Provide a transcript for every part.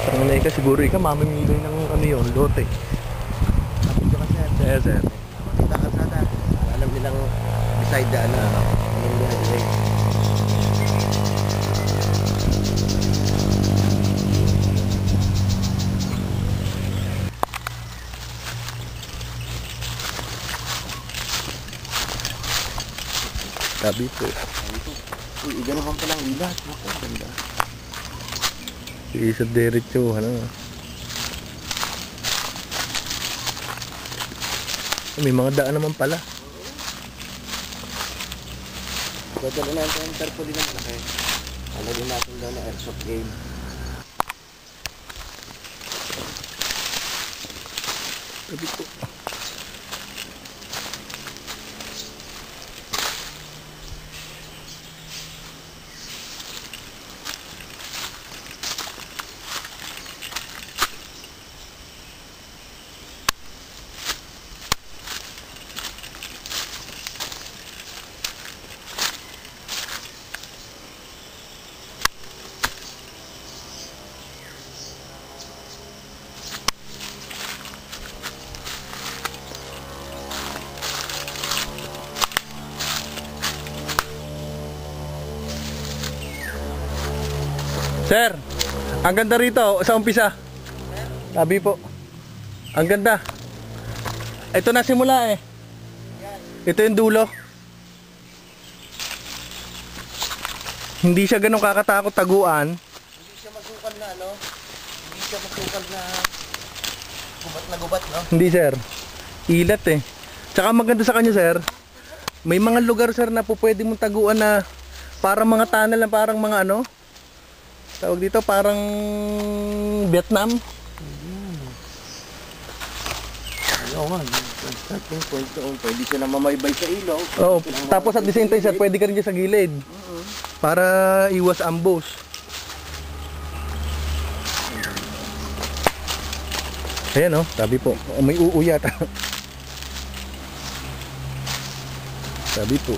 Ang neka, siguro ikaw mamimili ng ano yun, lote. Sabi ko kasi, Yes, sir. makita ka sana. Alam nilang beside the ano, yung highway. Sabi po. Uy, iga naman palang ilat. Naku, ganda. Isa diretso, ano. May mga daan naman pala. Dadala natin ang tarpaulin ng laki. Alagyan natin daw na airsoft game. Sabi po. Sir, ang ganda rito sa umpisa. Sabi po. Ang ganda. Ito na simula eh. Ito yung dulo. Hindi siya ganun kakatakot taguan. Hindi siya masukal na ano? Hindi siya masukal na gubat, no? Hindi sir. Ilat eh. Tsaka maganda sa kanya sir. May mga lugar sir na po pwede mong taguan na parang mga tunnel na parang mga ano. Tawag dito parang Vietnam. Oo nga. Starting point doon. Pwede siya na mamaybay sa ilaw. Oo. Tapos at the same time sir, pwede ka rin dyan sa gilid. Para iwas ambush. Ayan oh, sabi po. May uuyat. Sabi po.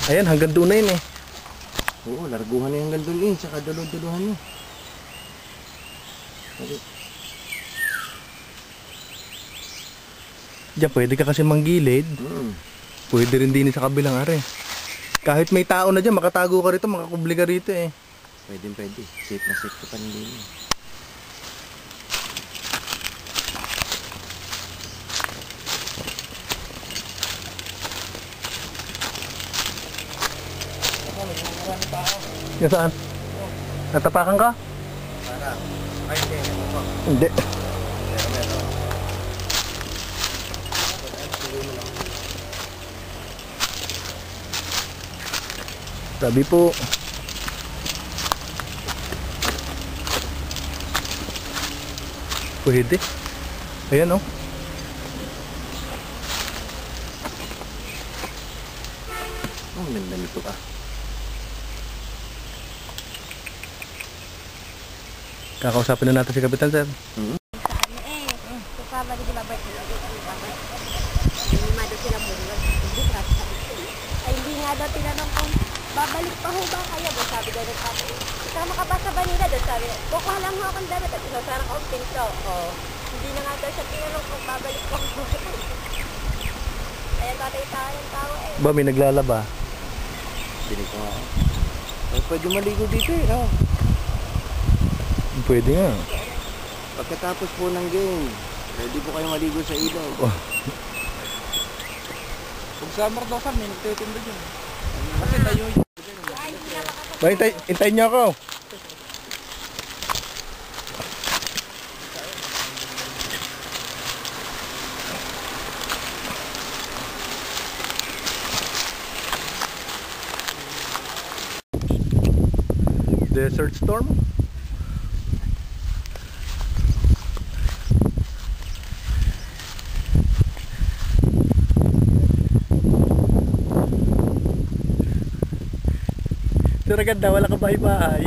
Ayan, hanggang doon na yun eh. Oo, larguhan na yung gandun yun. Tsaka dalo-dalohan nyo. Diyan pwede ka kasi manggilid. Pwede rin din sa kabilang are. Kahit may tao na dyan, makatago ka rito, makakubli ka rito eh. Pwede. Safe na safe ka pa nila. Yan saan? Natapakan ka? Para. Ay, hindi. Ano po? Hindi. Pero. Sabi po. Pwede. Ayan oh. Ang ganda nito ah. Kakausapin na natin si Kapitan sir. Kasama din babalik nila dito. Hindi nga daw sila muna. Ay hindi nga daw tinanong kung babalik pa ho ba kayo. Sabi daw ng tatay. Kasama ka ba sa Manila? Sabi, kukuha lang ho akong damit at isasarang akong pinto. Hindi na nga daw siya tinanong kung babalik pa ho. Kaya tatay ng tao eh. Ba may naglalaba? Dinig ko nga. Ay, pwede maligo dito eh. Oh. Pwede nga. Pagkatapos po ng game, ready po kayo maligo sa ilaw. Pag summer daw sir, may nagtitinda dyan. Kasi tayo yun. Ba, hintayin niyo ako. Desert storm. Sir, ganda, wala ka bahay-bahay.